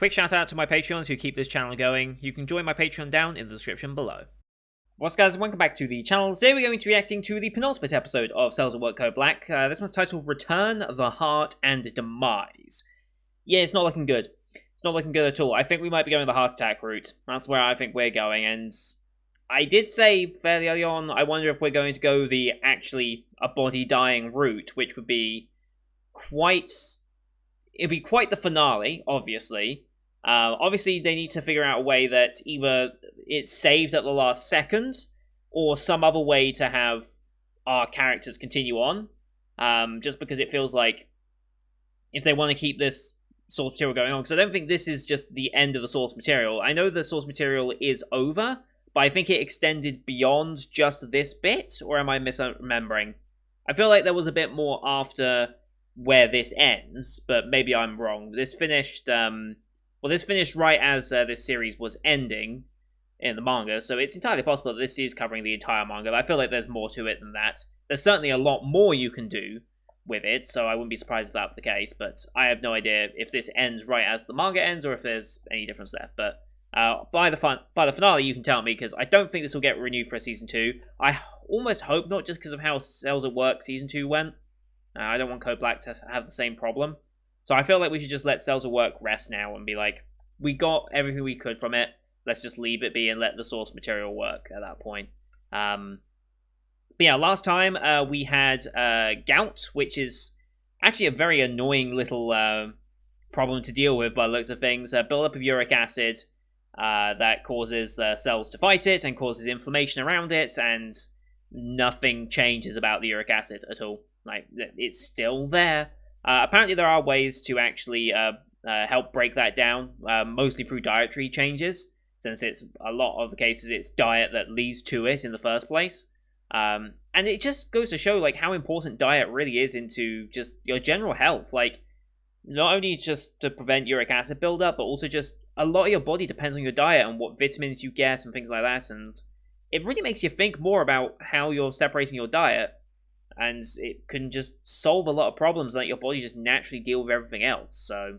Quick shout out to my Patreons who keep this channel going. You can join my Patreon down in the description below. What's guys, welcome back to the channel. Today we're going to be reacting to the penultimate episode of Cells at Work Code Black. This one's titled Return, the Heart, and Demise. Yeah, it's not looking good. It's not looking good at all. I think we might be going the heart attack route. That's where I think we're going, and I did say fairly early on, I wonder if we're going to go the actually a body dying route, which would be quite... It'd be quite the finale, obviously. Obviously, they need to figure out a way that either it's saved at the last second, or some other way to have our characters continue on. Just because it feels like if they want to keep this source material going on, because I don't think this is just the end of the source material. I know the source material is over, but I think it extended beyond just this bit, or am I misremembering? I feel like there was a bit more after where this ends, but maybe I'm wrong. This finished, this finished right as this series was ending in the manga, so it's entirely possible that this is covering the entire manga, but I feel like there's more to it than that. There's certainly a lot more you can do with it, so I wouldn't be surprised if that were the case, but I have no idea if this ends right as the manga ends, or if there's any difference there, but by the finale you can tell me, because I don't think this will get renewed for a Season 2. I almost hope not, just because of how Cells at Work Season 2 went. I don't want Code Black to have the same problem. So I feel like we should just let Cells at Work rest now and be like, we got everything we could from it. Let's just leave it be and let the source material work at that point. But yeah, last time we had gout, which is actually a very annoying little problem to deal with by the looks of things. Build-up of uric acid that causes cells to fight it and causes inflammation around it, and nothing changes about the uric acid at all. Like, it's still there. Apparently there are ways to actually help break that down, mostly through dietary changes, since it's a lot of the cases it's diet that leads to it in the first place. And it just goes to show like how important diet really is into just your general health. Like, not only just to prevent uric acid buildup, but also just a lot of your body depends on your diet and what vitamins you get and things like that. And it really makes you think more about how you're separating your diet. And it can just solve a lot of problems and let your body just naturally deal with everything else. So,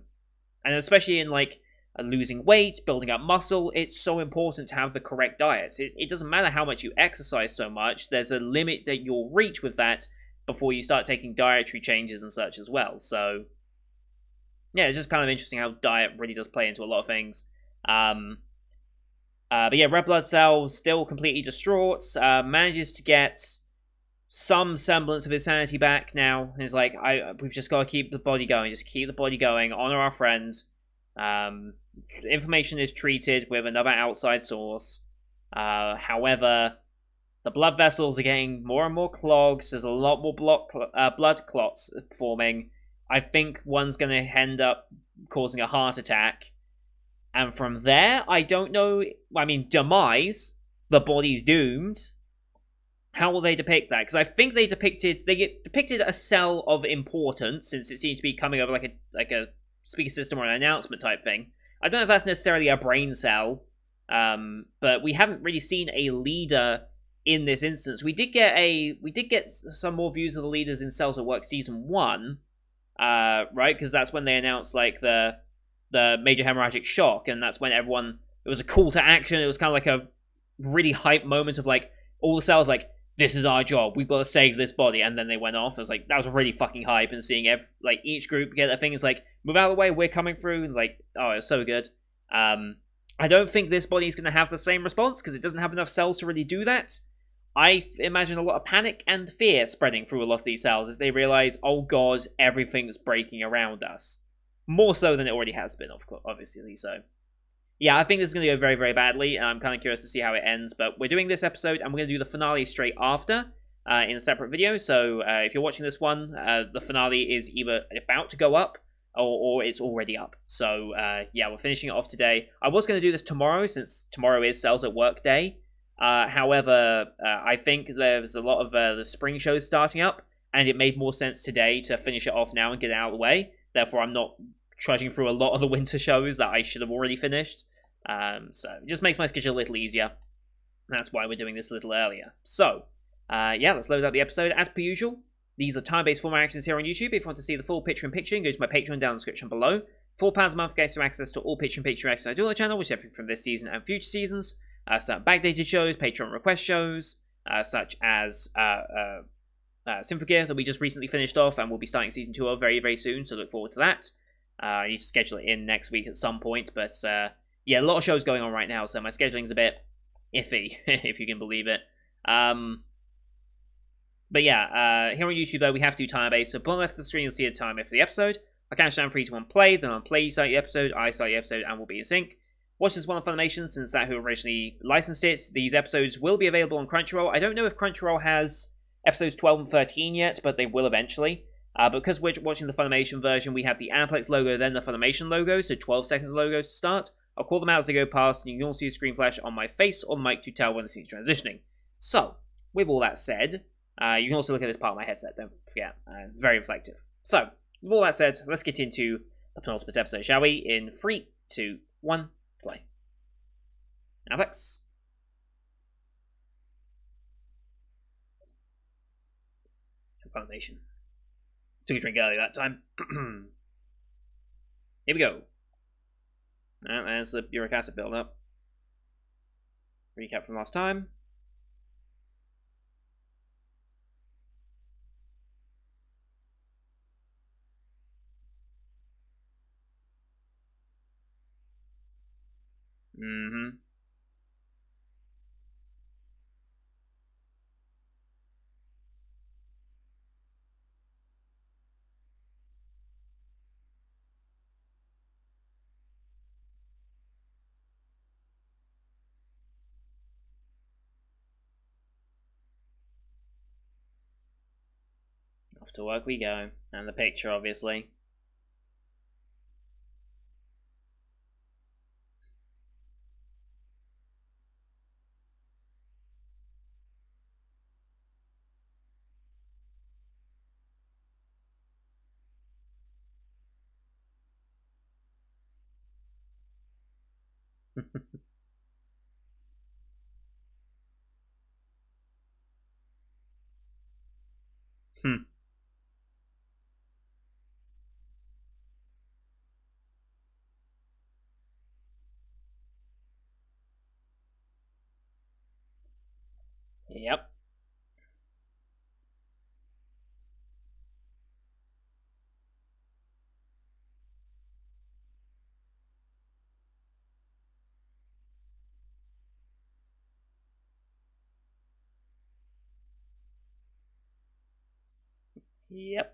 and especially in like losing weight, building up muscle, it's so important to have the correct diet. It doesn't matter how much you exercise so much, there's a limit that you'll reach with that before you start taking dietary changes and such as well. So, yeah, it's just kind of interesting how diet really does play into a lot of things. But yeah, Red Blood Cell still completely distraught, manages to get some semblance of his sanity back now. He's like, we've just got to keep the body going. Just keep the body going. Honor our friends. Information is treated with another outside source. However, the blood vessels are getting more and more clogged. There's a lot more blood clots forming. I think one's going to end up causing a heart attack. And from there, I don't know. I mean, demise. The body's doomed. How will they depict that? Because I think they depicted a cell of importance, since it seemed to be coming over like a speaker system or an announcement type thing. I don't know if that's necessarily a brain cell, but we haven't really seen a leader in this instance. We did get some more views of the leaders in Cells at Work Season 1, right? Because that's when they announced like the major hemorrhagic shock, and that's when everyone, it was a call to action. It was kind of like a really hype moment of like all the cells like, this is our job, we've got to save this body, and then they went off. It was like, that was really fucking hype, and seeing each group get their thing is like, move out of the way, we're coming through, and like, oh, it's so good. I don't think this body is going to have the same response, because it doesn't have enough cells to really do that. I imagine a lot of panic and fear spreading through a lot of these cells as they realize, oh god, everything's breaking around us. More so than it already has been, obviously, so. Yeah, I think this is going to go very, very badly, and I'm kind of curious to see how it ends, but we're doing this episode, and we're going to do the finale straight after, in a separate video, so if you're watching this one, the finale is either about to go up, or it's already up. So, yeah, we're finishing it off today. I was going to do this tomorrow, since tomorrow is Cells at Work Day. However, I think there's a lot of the spring shows starting up, and it made more sense today to finish it off now and get it out of the way. Therefore, I'm not trudging through a lot of the winter shows that I should have already finished. So it just makes my schedule a little easier. That's why we're doing this a little earlier. So, yeah, let's load up the episode. As per usual, these are time-based format actions here on YouTube. If you want to see the full picture-in-picture, go to my Patreon down in the description below. £4 a month gets you access to all Patreon access I do on the channel, which is everything from this season and future seasons. Some backdated shows, Patreon request shows, such as Symphogear that we just recently finished off, and we'll be starting season 2 of very, very soon, so look forward to that. I need to schedule it in next week at some point, but yeah, a lot of shows going on right now, so my scheduling's a bit iffy, if you can believe it. But yeah, here on YouTube though, we have to do timer based, so bottom left of the screen you'll see a timer for the episode. I count down 3, 2, 1, play, then on play you start the episode, I start the episode, and we'll be in sync. Watch this one on Funimation, since that's who originally licensed it. These episodes will be available on Crunchyroll. I don't know if Crunchyroll has episodes 12 and 13 yet, but they will eventually. Because we're watching the Funimation version, we have the Aniplex logo, then the Funimation logo, so 12 seconds logo to start. I'll call them out as they go past, and you can also see a screen flash on my face or the mic to tell when the scene's transitioning. So, with all that said, you can also look at this part of my headset, don't forget. Very reflective. So, with all that said, let's get into the penultimate episode, shall we? In 3, 2, 1, play. Alex. Funimation. Took a drink earlier that time. Here we go. There's the uric acid build up. Recap from last time. Off to work we go. And the picture, obviously. Yep. Yep.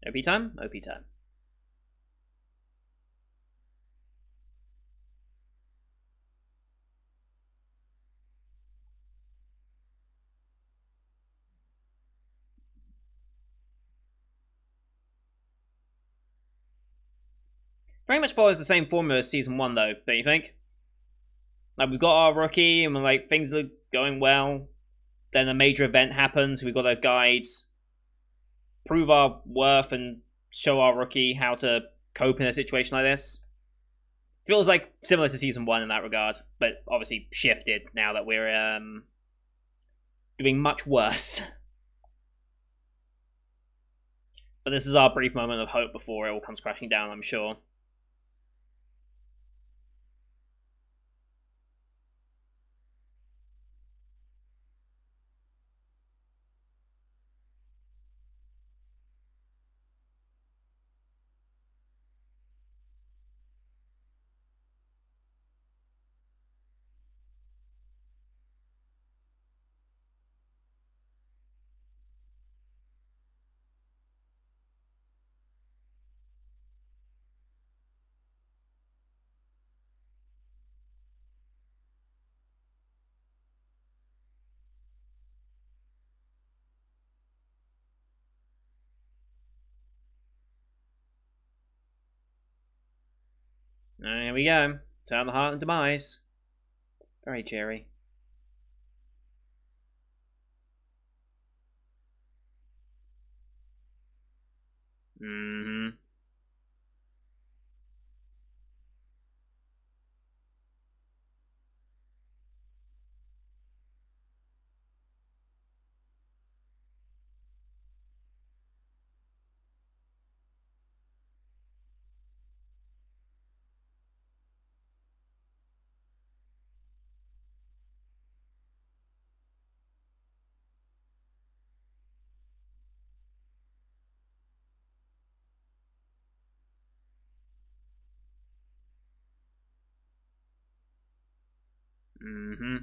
OP time? OP time. Very much follows the same formula as Season 1, though, don't you think? Like, we've got our rookie, and we're like, things are going well. Then a major event happens, we've got our guides. Prove our worth and show our rookie how to cope in a situation like this. Feels like similar to season 1 in that regard, but obviously shifted now that we're doing much worse. But this is our brief moment of hope before it all comes crashing down, I'm sure. Here we go. Turn the heart and demise. Very cheery. Mm-hmm. Mm-hmm.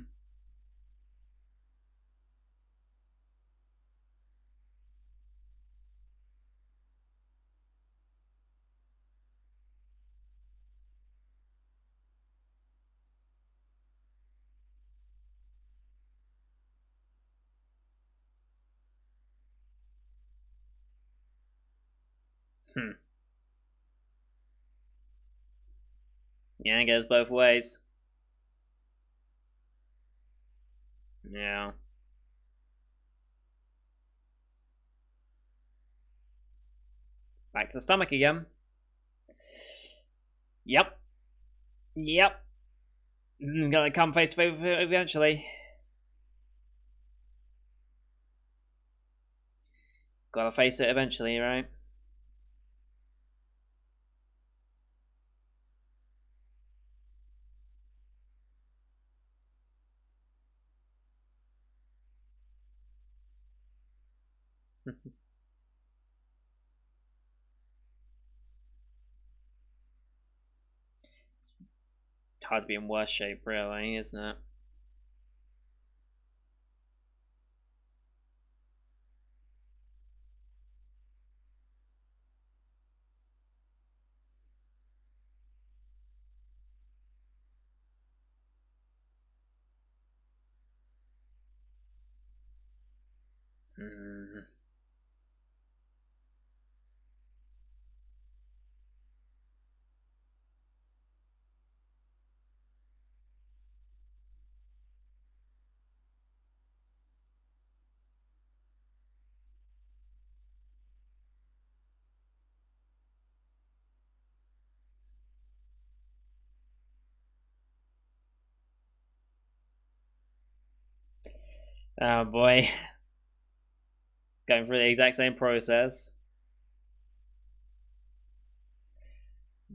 Hmm. Yeah, it goes both ways. Yeah. Back to the stomach again. Yep. Yep. Gonna come face to face with it eventually. Gotta face it eventually, right? It's hard to be in worse shape, really, isn't it? Mm. Oh boy. Going through the exact same process.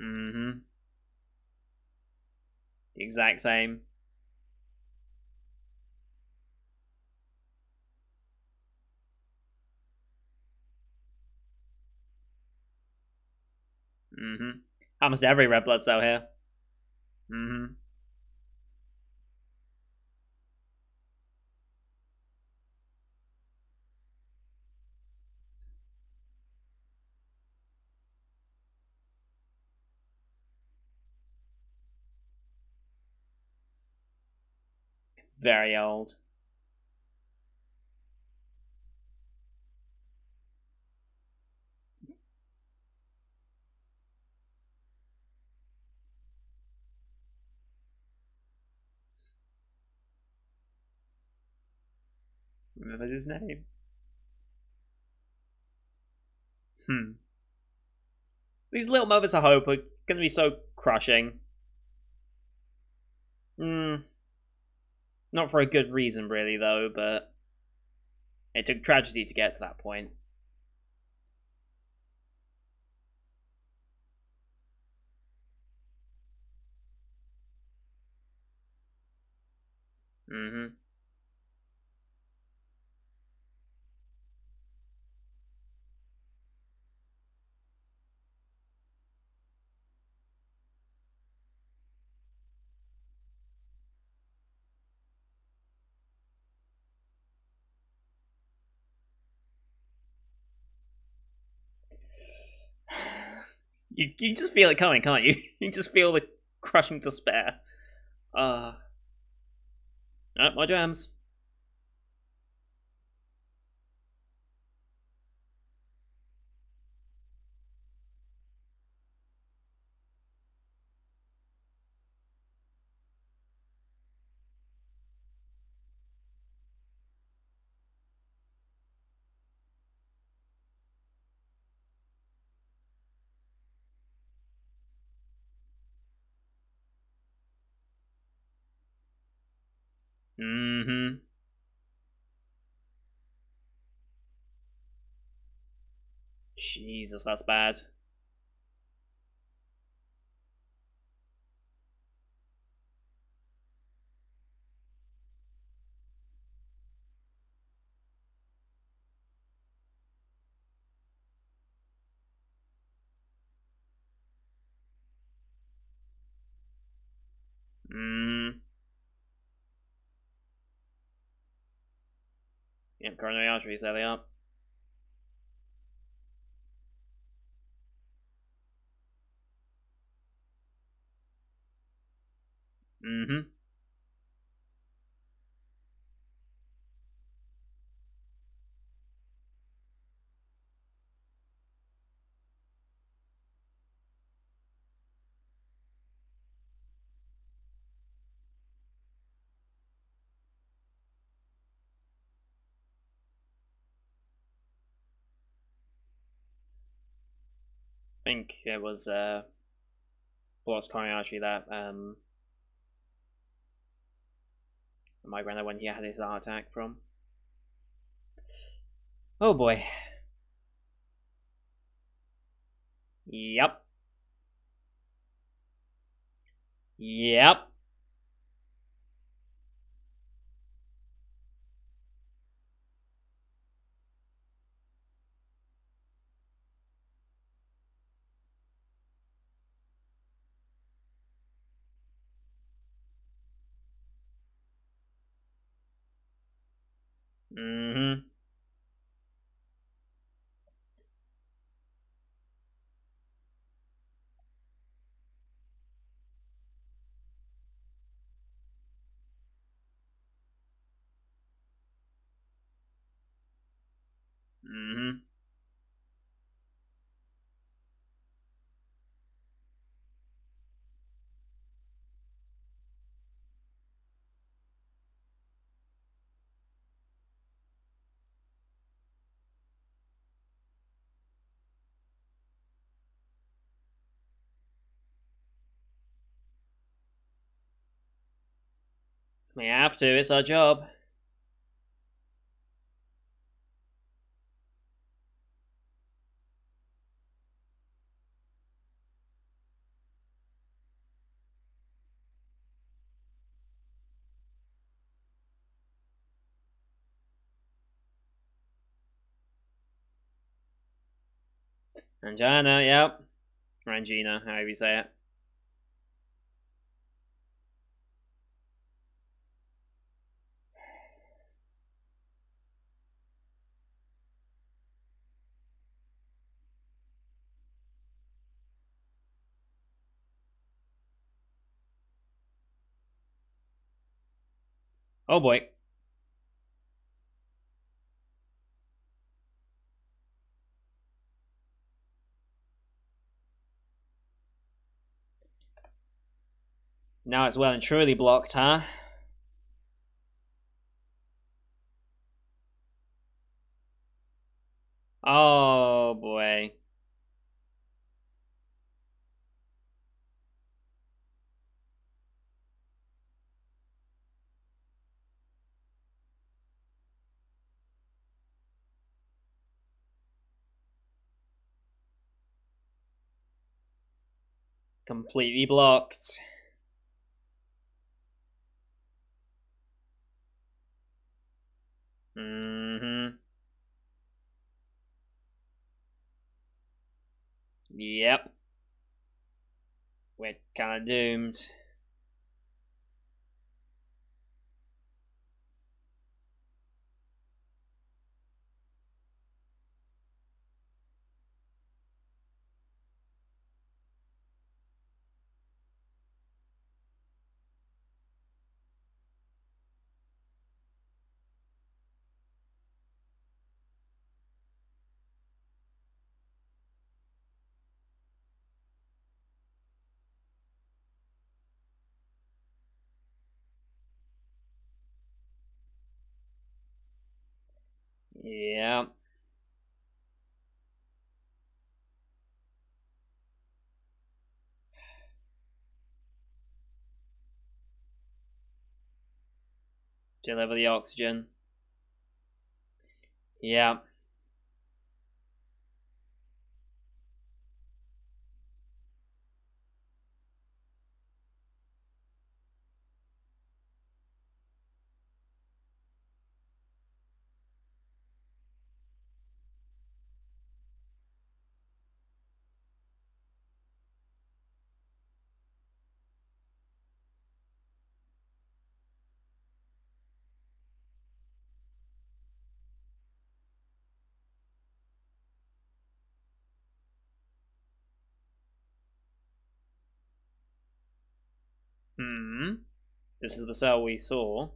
Mm-hmm. The exact same. Mm-hmm. Happens to every red blood cell here. Mm-hmm. Very old. Remember his name? Hmm. These little moments of hope are going to be so crushing. Not for a good reason, really, though, but it took tragedy to get to that point. Mm-hmm. You just feel it coming, can't you? You just feel the crushing despair. Ah. My jams. Mm-hmm. Jesus, that's bad. Yep, coronary arteries, there they are. Mm-hmm. I think it was blocked coronary artery that my granddad when he had his heart attack from. Oh boy. Yep. Yep. Mm-hmm. Mm-hmm. We have to, it's our job. Angina, yep. Or Angina, however you say it. Oh boy. Now it's well and truly blocked, huh? Oh boy. Completely blocked. Mm-hmm. Yep. We're kind of doomed. Yeah. Deliver the oxygen. Yeah. Hmm. This is the cell we saw.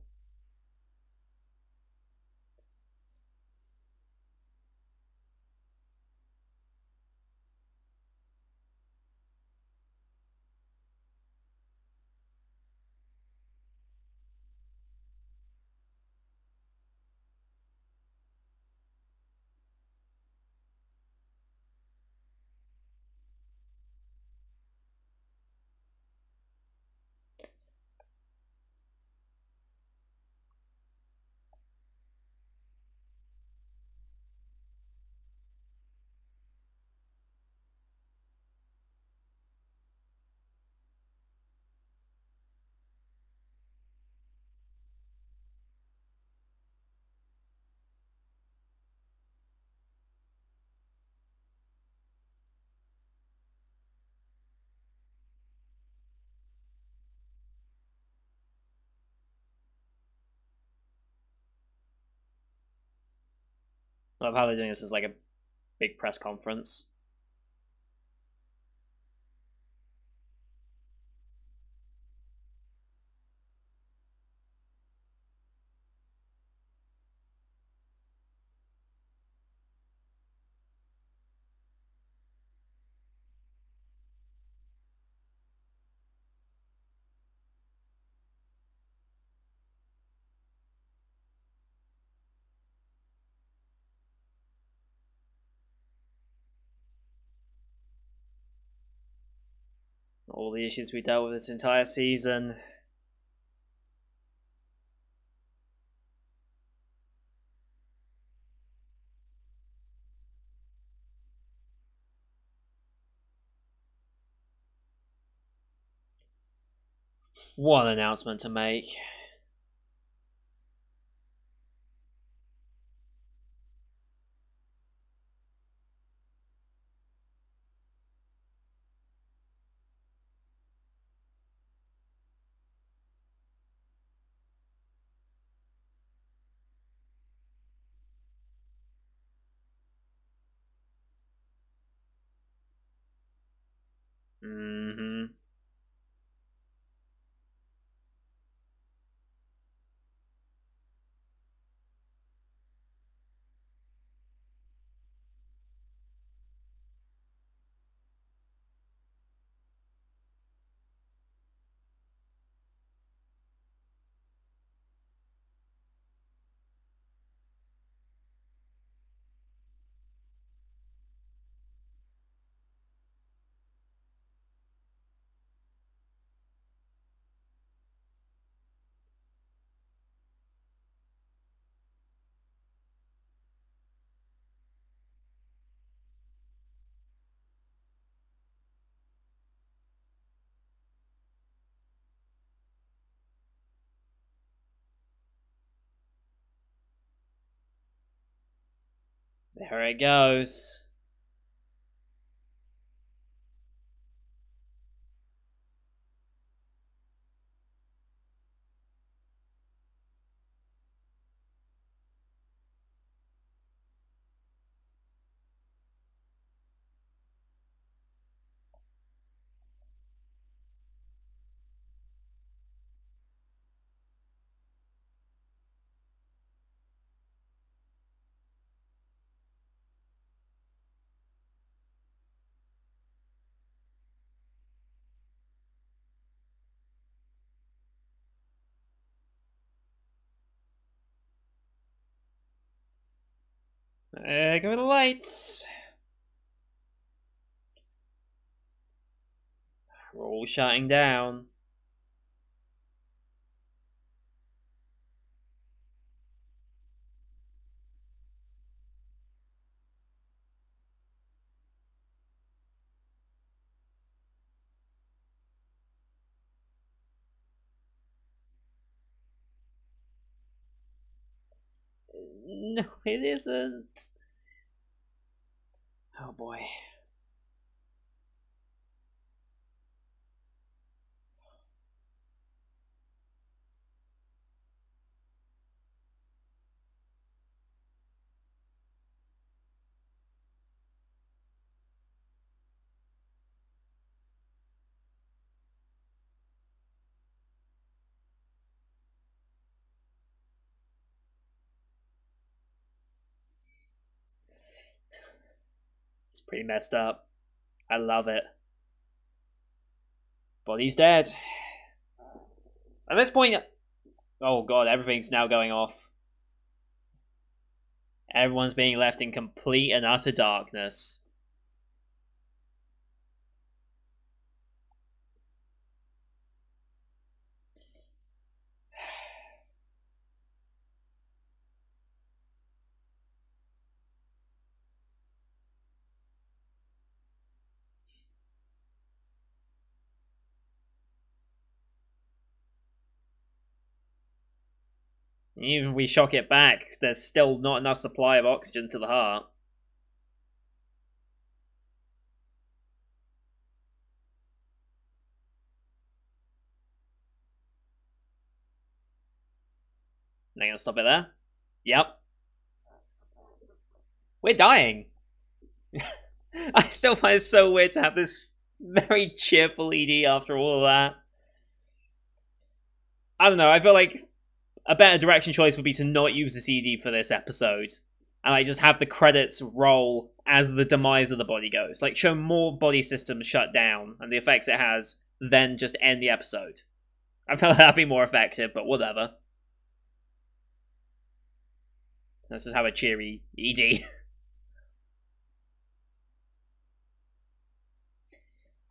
I love how they're doing this as like a big press conference. All the issues we dealt with this entire season. What an announcement to make. Mm-hmm. There it goes. There go the lights. We're all shutting down. No, it isn't. Oh boy. It's pretty messed up. I love it. Body's dead. At this point, oh god, everything's now going off. Everyone's being left in complete and utter darkness. Even if we shock it back, there's still not enough supply of oxygen to the heart. They're gonna stop it there? Yep. We're dying. I still find it so weird to have this very cheerful ED after all of that. I don't know, I feel like a better direction choice would be to not use the CD for this episode. And like just have the credits roll as the demise of the body goes. Like show more body systems shut down and the effects it has, then just end the episode. I feel like that'd be more effective, but whatever. Let's just have a cheery ED.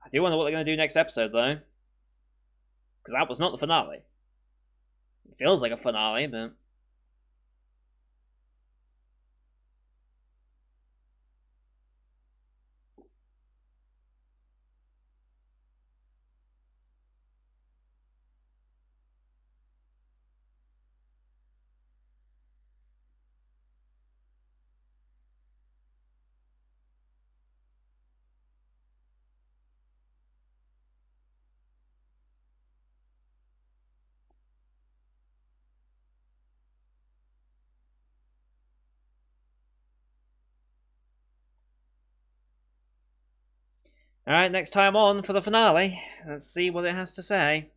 I do wonder what they're going to do next episode, though. Because that was not the finale. It feels like a finale, but... Alright, next time on for the finale. Let's see what it has to say.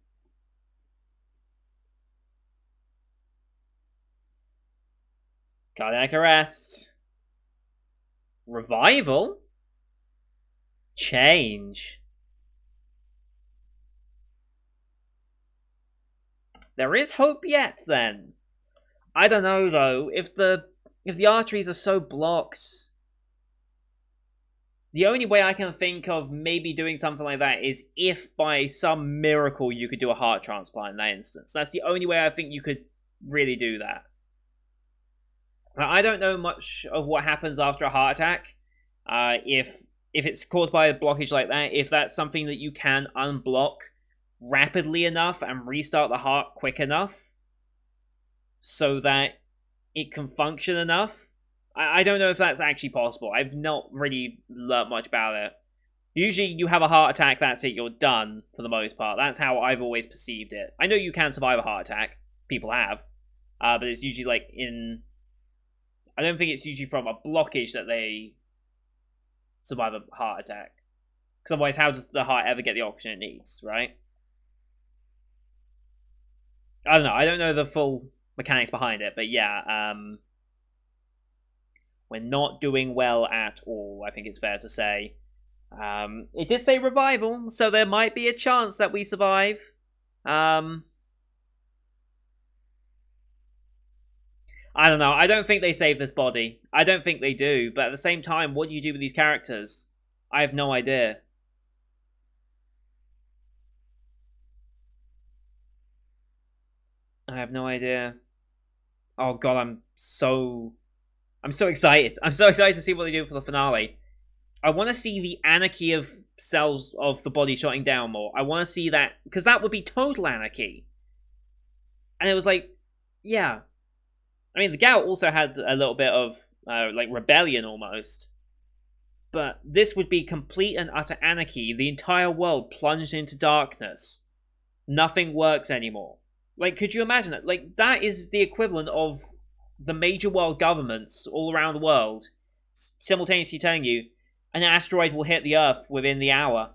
Cardiac arrest. Revival? Change. There is hope yet, then. I don't know, though. If the arteries are so blocked... The only way I can think of maybe doing something like that is if by some miracle you could do a heart transplant in that instance. That's the only way I think you could really do that. Now, I don't know much of what happens after a heart attack. If it's caused by a blockage like that, if that's something that you can unblock rapidly enough and restart the heart quick enough so that it can function enough. I don't know if that's actually possible. I've not really learnt much about it. Usually you have a heart attack, that's it, you're done, for the most part. That's how I've always perceived it. I know you can survive a heart attack. People have. But it's usually like in... I don't think it's usually from a blockage that they survive a heart attack. Because otherwise, how does the heart ever get the oxygen it needs, right? I don't know. I don't know the full mechanics behind it, but yeah, we're not doing well at all, I think it's fair to say. It did say revival, so there might be a chance that we survive. I don't know. I don't think they save this body. I don't think they do, but at the same time, what do you do with these characters? I have no idea. I have no idea. Oh god, I'm so excited. I'm so excited to see what they do for the finale. I want to see the anarchy of cells of the body shutting down more. I want to see that, because that would be total anarchy. And it was like, yeah. I mean, the Gout also had a little bit of, like, rebellion almost. But this would be complete and utter anarchy. The entire world plunged into darkness. Nothing works anymore. Like, could you imagine that? Like, that is the equivalent of the major world governments all around the world simultaneously telling you an asteroid will hit the Earth within the hour.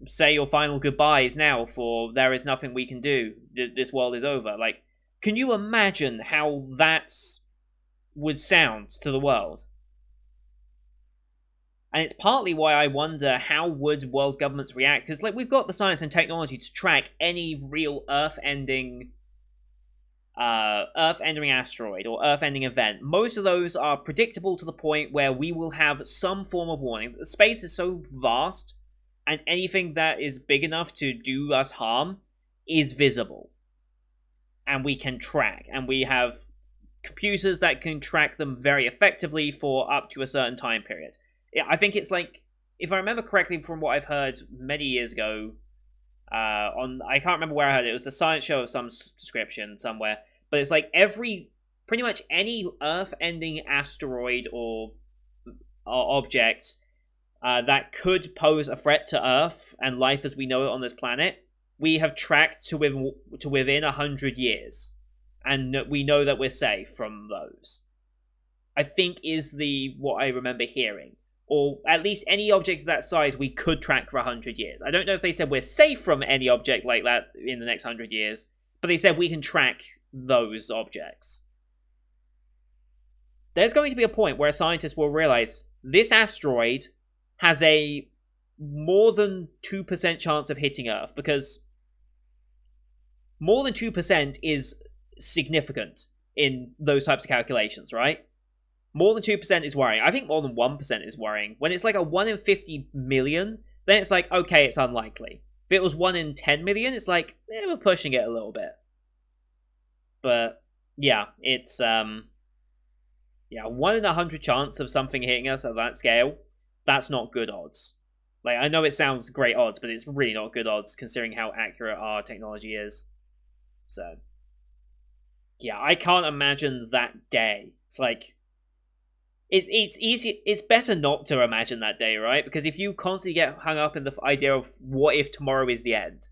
Say your final goodbyes now, for there is nothing we can do. This world is over. Like, can you imagine how that would sound to the world? And it's partly why I wonder how would world governments react, because like we've got the science and technology to track any real Earth-ending asteroid or Earth-ending event. Most of those are predictable to the point where we will have some form of warning. Space is so vast, and anything that is big enough to do us harm is visible. And we can track, and we have computers that can track them very effectively for up to a certain time period. I think it's like, if I remember correctly from what I've heard many years ago, I can't remember where I heard it. It was a science show of some description somewhere, but it's like pretty much any Earth-ending asteroid or object that could pose a threat to Earth and life as we know it on this planet, we have tracked to within 100 years, and we know that we're safe from those. I think is what I remember hearing. Or at least any object of that size we could track for 100 years. I don't know if they said we're safe from any object like that in the next 100 years, but they said we can track those objects. There's going to be a point where scientists will realize this asteroid has a more than 2% chance of hitting Earth, because more than 2% is significant in those types of calculations, right? More than 2% is worrying. I think more than 1% is worrying. When it's like a 1 in 50 million, then it's like, okay, it's unlikely. If it was 1 in 10 million, it's like, we're pushing it a little bit. But, yeah, it's, 1 in 100 chance of something hitting us at that scale, that's not good odds. Like, I know it sounds great odds, but it's really not good odds, considering how accurate our technology is. So, yeah, I can't imagine that day. It's like, it's easy. It's better not to imagine that day, right? Because if you constantly get hung up in the idea of what if tomorrow is the end,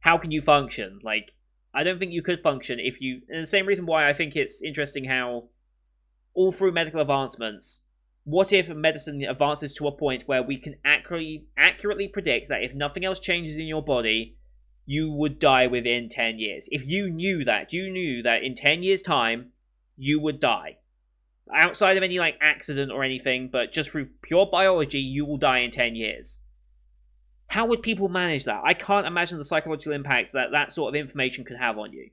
how can you function? Like, I don't think you could function if you... And the same reason why I think it's interesting how all through medical advancements, what if medicine advances to a point where we can accurately predict that if nothing else changes in your body, you would die within 10 years. If you knew that in 10 years' time, you would die. Outside of any, like, accident or anything, but just through pure biology, you will die in 10 years. How would people manage that? I can't imagine the psychological impact that sort of information could have on you.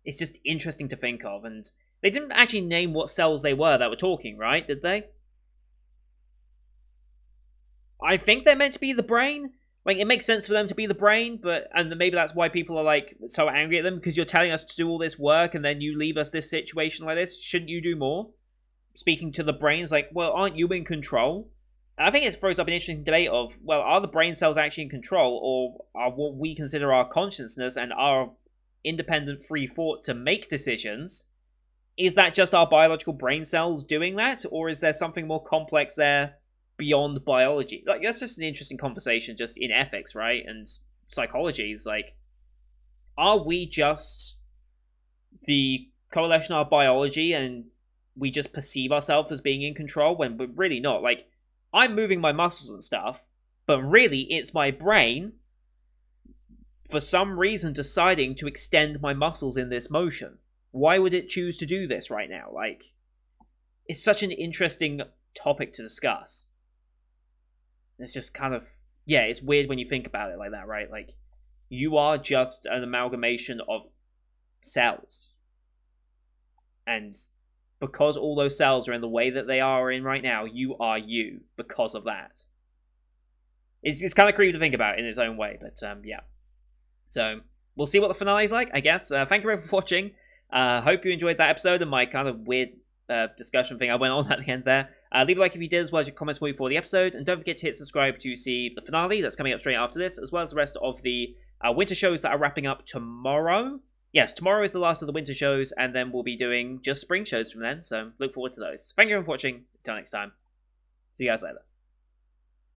It's just interesting to think of, and they didn't actually name what cells they were that were talking, right? Did they? I think they're meant to be the brain. Like, it makes sense for them to be the brain, and maybe that's why people are, like, so angry at them, because you're telling us to do all this work, and then you leave us this situation like this. Shouldn't you do more? Speaking to the brains, like, well, aren't you in control? And I think it throws up an interesting debate of, well, are the brain cells actually in control, or are what we consider our consciousness and our independent free thought to make decisions, is that just our biological brain cells doing that, or is there something more complex there beyond biology? Like, that's just an interesting conversation just in ethics, right? And psychology is like, are we just the correlation of our biology and we just perceive ourselves as being in control when we're really not? Like, I'm moving my muscles and stuff, but really it's my brain for some reason deciding to extend my muscles in this motion. Why would it choose to do this right now? Like, it's such an interesting topic to discuss. It's just kind of, yeah, it's weird when you think about it like that, right? Like, you are just an amalgamation of cells. And because all those cells are in the way that they are in right now, you are you because of that. It's kind of creepy to think about in its own way, but yeah. So, we'll see what the finale is like, I guess. Thank you very much for watching. Hope you enjoyed that episode and my kind of weird discussion thing I went on at the end there. Leave a like if you did, as well as your comments for the episode, and don't forget to hit subscribe to see the finale that's coming up straight after this, as well as the rest of the winter shows that are wrapping up tomorrow. Yes, tomorrow is the last of the winter shows, and then we'll be doing just spring shows from then, so look forward to those. Thank you for watching. Until next time, see you guys later.